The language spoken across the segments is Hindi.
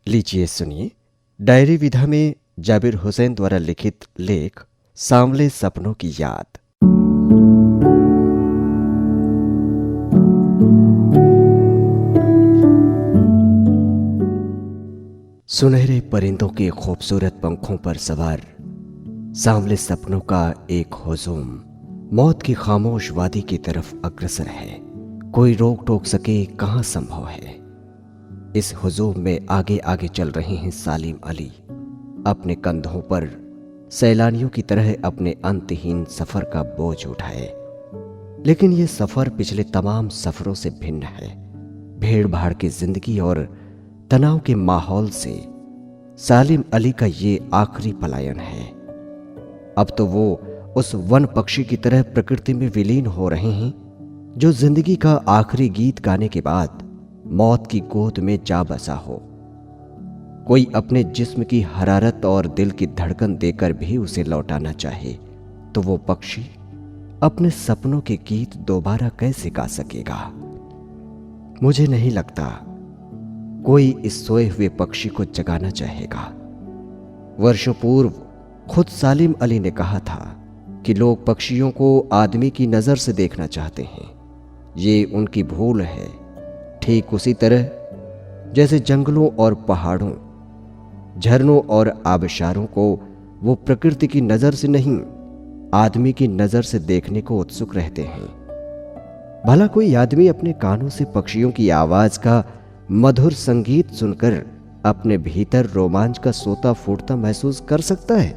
लीजिए सुनिए डायरी विधा में जाबिर हुसैन द्वारा लिखित लेख सांवले सपनों की याद। सुनहरे परिंदों के खूबसूरत पंखों पर सवार सांवले सपनों का एक हुजूम मौत की खामोश वादी की तरफ अग्रसर है। कोई रोक टोक सके कहां संभव है। इस हुजूम में आगे आगे चल रहे हैं सालिम अली, अपने कंधों पर सैलानियों की तरह अपने अंतहीन सफर का बोझ उठाए। लेकिन यह सफर पिछले तमाम सफरों से भिन्न है। भीड़ भाड़ की जिंदगी और तनाव के माहौल से सालिम अली का ये आखिरी पलायन है। अब तो वो उस वन पक्षी की तरह प्रकृति में विलीन हो रहे हैं जो जिंदगी का आखिरी गीत गाने के बाद मौत की गोद में जा बसा हो। कोई अपने जिस्म की हरारत और दिल की धड़कन देकर भी उसे लौटाना चाहे तो वो पक्षी अपने सपनों के गीत दोबारा कैसे गा सकेगा। मुझे नहीं लगता कोई इस सोए हुए पक्षी को जगाना चाहेगा। वर्षों पूर्व खुद सालिम अली ने कहा था कि लोग पक्षियों को आदमी की नजर से देखना चाहते हैं। ये उनकी भूल है। ठीक उसी तरह जैसे जंगलों और पहाड़ों, झरनों और आबशारों को वो प्रकृति की नजर से नहीं, आदमी की नजर से देखने को उत्सुक रहते हैं। भला कोई आदमी अपने कानों से पक्षियों की आवाज का मधुर संगीत सुनकर अपने भीतर रोमांच का सोता फूटता महसूस कर सकता है?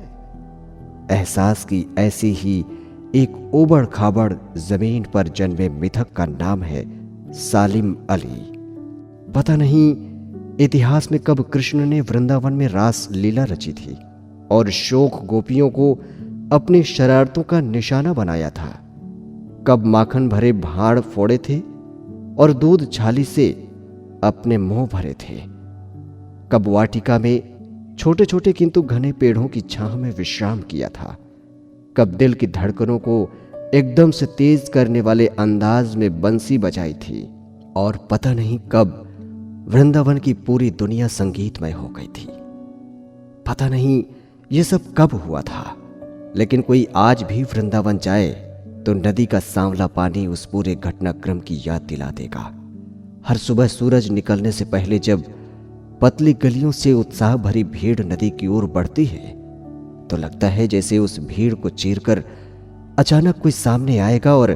एहसास की ऐसी ही एक उबड़ खाबड़ जमीन पर जन्मे मिथक का नाम है सालिम अली। पता नहीं इतिहास में कब कृष्ण ने वृंदावन में रास लीला रची थी और शोक गोपियों को अपनी शरारतों का निशाना बनाया था। कब माखन भरे भाड़ फोड़े थे और दूध छाली से अपने मुंह भरे थे। कब वाटिका में छोटे छोटे किंतु घने पेड़ों की छांव में विश्राम किया था। कब दिल की धड़कनों को एकदम से तेज करने वाले अंदाज में बंसी बजाई थी और पता नहीं कब वृंदावन की पूरी दुनिया संगीतमय हो गई थी। पता नहीं ये सब कब हुआ था, लेकिन कोई आज भी वृंदावन जाए तो नदी का सांवला पानी उस पूरे घटनाक्रम की याद दिला देगा। हर सुबह सूरज निकलने से पहले जब पतली गलियों से उत्साह भरी भीड़ नदी की ओर बढ़ती है तो लगता है जैसे उस भीड़ को चीरकर अचानक कोई सामने आएगा और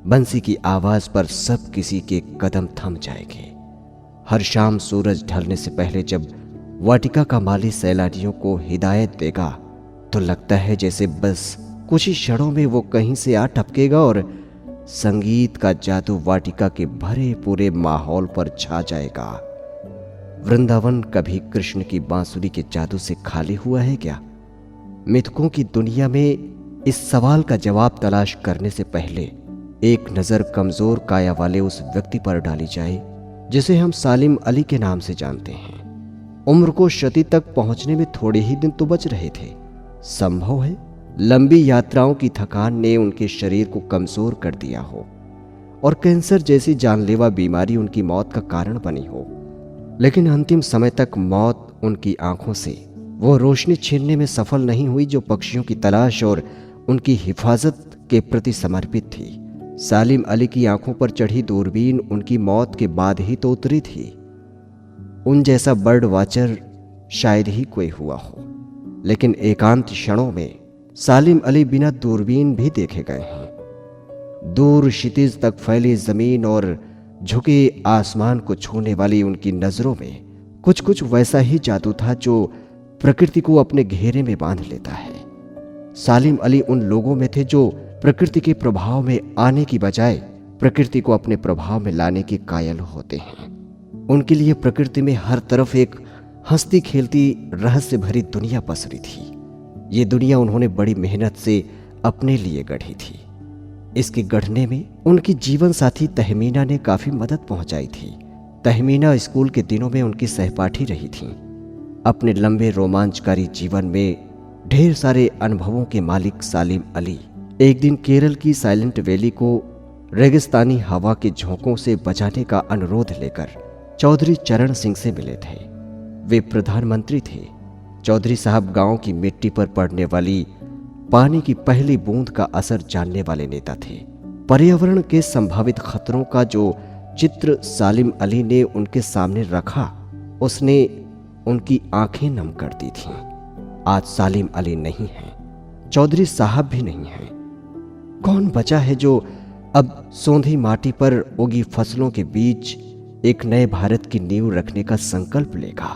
बंसी की आवाज पर सब किसी के कदम थम जाएंगे। हर शाम सूरज ढलने से पहले जब वाटिका का माली सैलानियों को हिदायत देगा तो लगता है जैसे बस कुछ ही क्षणों में वो कहीं से आ टपकेगा और संगीत का जादू वाटिका के भरे पूरे माहौल पर छा जाएगा। वृंदावन कभी कृष्ण की बांसुरी के जादू से खाली हुआ है क्या? मिथकों की दुनिया में इस सवाल का जवाब तलाश करने से पहले एक नजर कमजोर काया वाले उस व्यक्ति पर डाली जाए जिसे हम सालिम अली के नाम से जानते हैं। उम्र को शती तक पहुंचने में थोड़े ही दिन तो बच रहे थे। संभव है लंबी यात्राओं की थकान ने उनके शरीर को कमजोर कर दिया हो और कैंसर जैसी जानलेवा बीमारी उनकी मौत का कारण बनी हो। लेकिन अंतिम समय तक मौत उनकी आंखों से वो रोशनी छीनने में सफल नहीं हुई जो पक्षियों की तलाश और उनकी हिफाजत के प्रति समर्पित थी। सालिम अली की आंखों पर चढ़ी दूरबीन उनकी मौत के बाद ही तो उतरी थी। उन जैसा बर्ड वाचर शायद ही कोई हुआ हो, लेकिन एकांत क्षणों में सालिम अली बिना दूरबीन भी देखे गए हैं। दूर क्षितिज तक फैली जमीन और झुके आसमान को छूने वाली उनकी नजरों में कुछ कुछ वैसा ही जादू था जो प्रकृति को अपने घेरे में बांध लेता है। सालिम अली उन लोगों में थे जो प्रकृति के प्रभाव में आने की बजाय प्रकृति को अपने प्रभाव में लाने के कायल होते हैं। उनके लिए प्रकृति में हर तरफ एक हंसती खेलती रहस्य भरी दुनिया पसरी थी। ये दुनिया उन्होंने बड़ी मेहनत से अपने लिए गढ़ी थी। इसके गढ़ने में उनकी जीवन साथी तहमीना ने काफी मदद पहुंचाई थी। तहमीना स्कूल के दिनों में उनकी सहपाठी रही थी। अपने लंबे रोमांचकारी जीवन में ढेर सारे अनुभवों के मालिक सालिम अली एक दिन केरल की साइलेंट वैली को रेगिस्तानी हवा के झोंकों से बचाने का अनुरोध लेकर चौधरी चरण सिंह से मिले थे। वे प्रधानमंत्री थे। चौधरी साहब गांव की मिट्टी पर पड़ने वाली पानी की पहली बूंद का असर जानने वाले नेता थे। पर्यावरण के संभावित खतरों का जो चित्र सालिम अली ने उनके सामने रखा, उसने उनकी आंखें नम कर दी थीं। आज सालिम अली नहीं हैं, चौधरी साहब भी नहीं हैं। कौन बचा है जो अब सोंधी माटी पर उगी फसलों के बीच एक नए भारत की नींव रखने का संकल्प लेगा?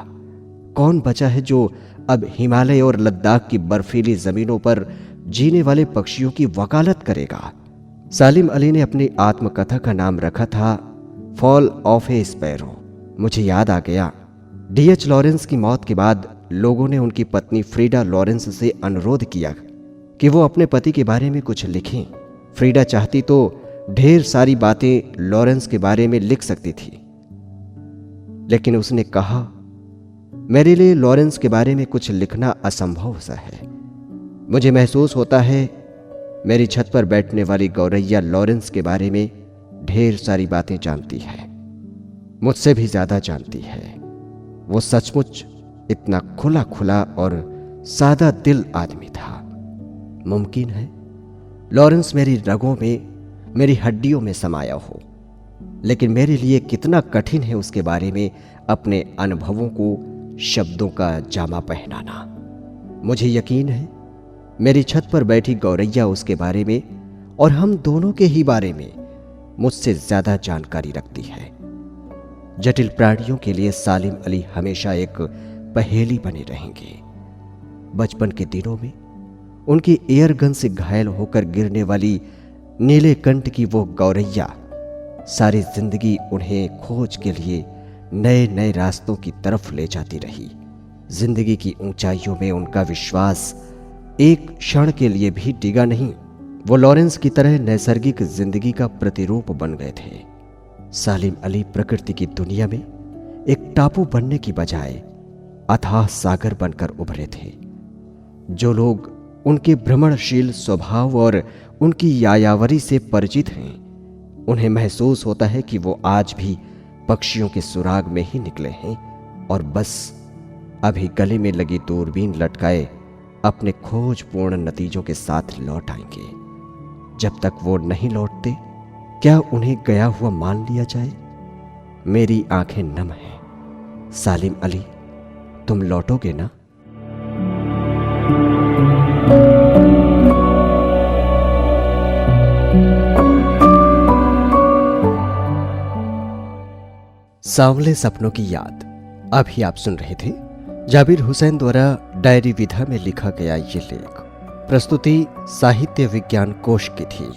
कौन बचा है जो अब हिमालय और लद्दाख की बर्फीली जमीनों पर जीने वाले पक्षियों की वकालत करेगा? सालिम अली ने अपनी आत्मकथा का नाम रखा था फॉल ऑफ ए स्पैरो। मुझे याद आ गया, D.H. लॉरेंस की मौत के बाद लोगों ने उनकी पत्नी फ्रीडा लॉरेंस से अनुरोध किया कि वो अपने पति के बारे में कुछ लिखें। फ्रीडा चाहती तो ढेर सारी बातें लॉरेंस के बारे में लिख सकती थी, लेकिन उसने कहा, मेरे लिए लॉरेंस के बारे में कुछ लिखना असंभव सा है। मुझे महसूस होता है मेरी छत पर बैठने वाली गौरैया लॉरेंस के बारे में ढेर सारी बातें जानती है, मुझसे भी ज्यादा जानती है। वो सचमुच इतना खुला खुला और सादा दिल आदमी था। मुमकिन है लॉरेंस मेरी रगों में, मेरी हड्डियों में समाया हो, लेकिन मेरे लिए कितना कठिन है उसके बारे में अपने अनुभवों को शब्दों का जामा पहनाना। मुझे यकीन है मेरी छत पर बैठी गौरैया उसके बारे में और हम दोनों के ही बारे में मुझसे ज्यादा जानकारी रखती है। जटिल प्राणियों के लिए सालिम अली हमेशा एक पहेली बने रहेंगे। बचपन के दिनों में उनकी एयरगन से घायल होकर गिरने वाली नीले कंठ की वो गौरैया सारी जिंदगी उन्हें खोज के लिए नए नए रास्तों की तरफ ले जाती रही। जिंदगी की ऊंचाइयों में उनका विश्वास एक क्षण के लिए भी डिगा नहीं। वो लॉरेंस की तरह नैसर्गिक जिंदगी का प्रतिरूप बन गए थे। सालिम अली प्रकृति की दुनिया में एक टापू बनने की बजाय अथाह सागर बनकर उभरे थे। जो लोग उनके भ्रमणशील स्वभाव और उनकी यायावरी से परिचित हैं, उन्हें महसूस होता है कि वो आज भी पक्षियों के सुराग में ही निकले हैं और बस अभी गले में लगी दूरबीन लटकाए अपने खोजपूर्ण नतीजों के साथ लौट आएंगे। जब तक वो नहीं लौटते, क्या उन्हें गया हुआ मान लिया जाए? मेरी आंखें नम हैं। सालिम अली, तुम लौटोगे ना? सांवले सपनों की याद। अभी आप सुन रहे थे जाबिर हुसैन द्वारा डायरी विधा में लिखा गया ये लेख। प्रस्तुति साहित्य विज्ञान कोश की थी।